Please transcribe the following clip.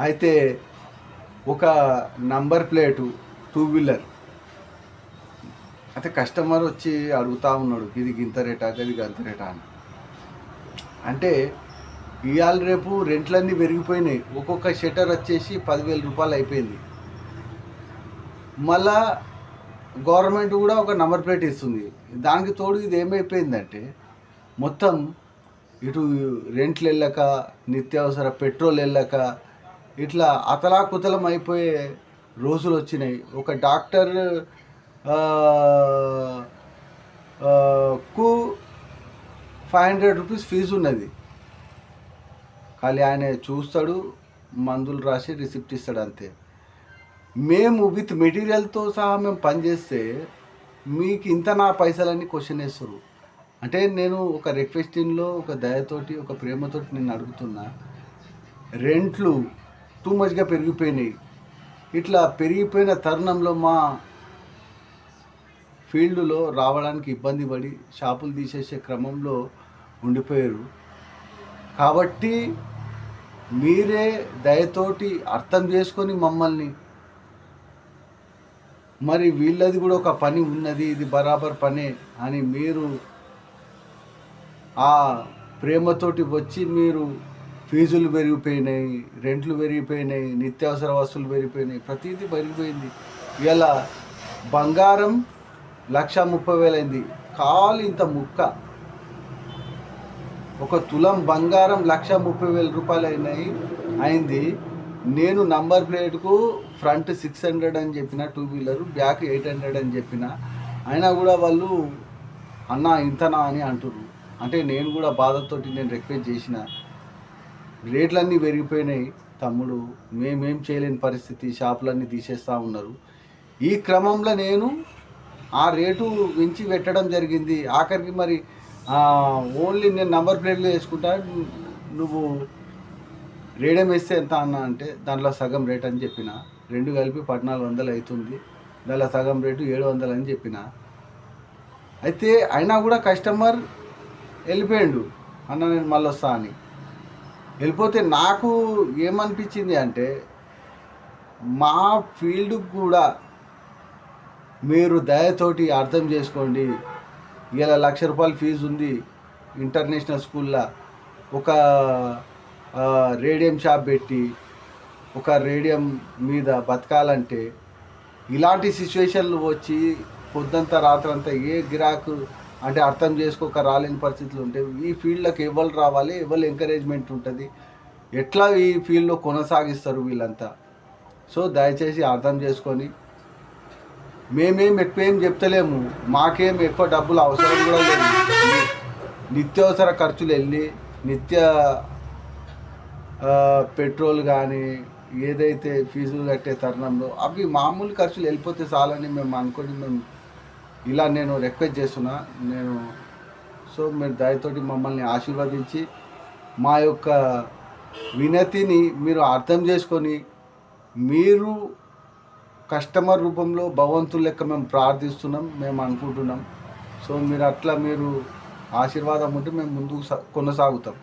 అయితే ఒక number plate two wheeler అయితే కస్టమర్ వచ్చి అడుగుతా ఉన్నాడు, ఇది గింత రేటా, ఇది గంత రేటా అని. అంటే ఇవాళ రేపు రెంట్లన్నీ పెరిగిపోయినాయి. ఒక్కొక్క షట్టర్ వచ్చేసి 10,000 రూపాయలు అయిపోయింది. మళ్ళా గవర్నమెంట్ కూడా ఒక నంబర్ ప్లేట్ ఇస్తుంది. దానికి తోడు ఇది ఏమైపోయిందంటే మొత్తం ఇటు రెంట్లు వెళ్ళక, నిత్యావసర పెట్రోల్ వెళ్ళక, ఇట్లా అతలాకుతలం అయిపోయే రోజులు వచ్చినాయి. ఒక డాక్టర్ కు 500 రూపీస్ ఫీజు ఉన్నది. ఖాళీ ఆయన చూస్తాడు, మందులు రాసి రిసిప్ట్ ఇస్తాడు, అంతే. మేము విత్ మెటీరియల్తో సహా మేము పనిచేస్తే మీకు ఇంత నా పైసలన్నీ క్వశ్చన్ వేస్తారు. అంటే నేను ఒక రిక్వెస్టింగ్లో, ఒక దయతోటి, ఒక ప్రేమతోటి నేను అడుగుతున్నా. రెంట్లు టూ మచ్గా పెరిగిపోయినాయి. ఇట్లా పెరిగిపోయిన తరుణంలో మా ఫీల్డ్లో రావడానికి ఇబ్బంది పడి షాపులు తీసేసే క్రమంలో ఉండిపోయారు. కాబట్టి మీరే దయతోటి అర్థం చేసుకొని మమ్మల్ని, మరి వీళ్ళది కూడా ఒక పని ఉన్నది, ఇది బరాబర్ పనే అని మీరు ఆ ప్రేమతోటి వచ్చి, మీరు ఫీజులు పెరిగిపోయినాయి, రెంట్లు పెరిగిపోయినాయి, నిత్యావసర వస్తువులు పెరిగిపోయినాయి, ప్రతిదీ పెరిగిపోయింది. ఇలా బంగారం 1,30,000 అయింది. కాలు ఇంత ముక్క, ఒక తులం బంగారం 1,30,000 రూపాయలు అయింది. నేను నంబర్ ప్లేట్కు ఫ్రంట్ 600 అని చెప్పిన, టూ వీలర్ బ్యాక్ 800 అని చెప్పిన. అయినా కూడా వాళ్ళు అన్న ఇంతనా అని అంటున్నారు. అంటే నేను కూడా బాధతోటి నేను రిక్వెస్ట్ చేసిన, రేట్లన్నీ పెరిగిపోయినాయి తమ్ముడు, మేమేం చేయలేని పరిస్థితి, షాపులన్నీ తీసేస్తూ ఉన్నారు. ఈ క్రమంలో నేను ఆ రేటు మించి పెట్టడం జరిగింది. ఆఖరికి మరి ఓన్లీ నేను నంబర్ ప్లేట్లు వేసుకుంటా, నువ్వు రేడియం వేస్తే ఎంత అన్న అంటే దాంట్లో సగం రేట్ అని చెప్పిన. రెండు కలిపి 1,400 అవుతుంది, దాంట్లో సగం రేటు 700 అని చెప్పిన. అయితే అయినా కూడా కస్టమర్ వెళ్ళిపోయాడు, అన్న నేను మళ్ళీ వస్తా అని. వెళ్ళిపోతే నాకు ఏమనిపించింది అంటే, మా ఫీల్డ్కి కూడా మీరు దయతోటి అర్థం చేసుకోండి. ఇలా 1,00,000 రూపాయలు ఫీజు ఉంది ఇంటర్నేషనల్ స్కూల్లో. ఒక రేడియం షాప్ పెట్టి ఒక రేడియం మీద బతకాలంటే ఇలాంటి సిచ్యువేషన్లు వచ్చి పొద్దంతా రాత్రంతా ఏ గిరాకు అంటే అర్థం చేసుకోక రాలేని పరిస్థితులు ఉంటాయి. ఈ ఫీల్డ్లోకి ఎవరు రావాలి, ఎవరు ఎంకరేజ్మెంట్ ఉంటుంది, ఎట్లా ఈ ఫీల్డ్లో కొనసాగిస్తారు వీళ్ళంతా. సో దయచేసి అర్థం చేసుకొని, మేమేం ఎక్కువేం చెప్తలేము, మాకేం ఎక్కువ డబ్బులు అవసరం కూడా లేదు. నిత్యావసర ఖర్చులు వెళ్ళి, నిత్య పెట్రోల్ కానీ ఏదైతే ఫీజులు కట్టే తరుణంలో అవి మామూలు ఖర్చులు వెళ్ళిపోతే చాలని మేము అనుకొని, మేము ఇలా నేను రిక్వెస్ట్ చేస్తున్నా. సో మీరు దయతోటి మమ్మల్ని ఆశీర్వదించి మా యొక్క వినతిని మీరు అర్థం చేసుకొని, మీరు కస్టమర్ రూపంలో భగవంతుల లెక్క మేము ప్రార్థిస్తున్నాం, మేము అనుకుంటున్నాం. సో మీరు అట్లా మీరు ఆశీర్వాదం ఉంటే మేము ముందుకు కొనసాగుతాం.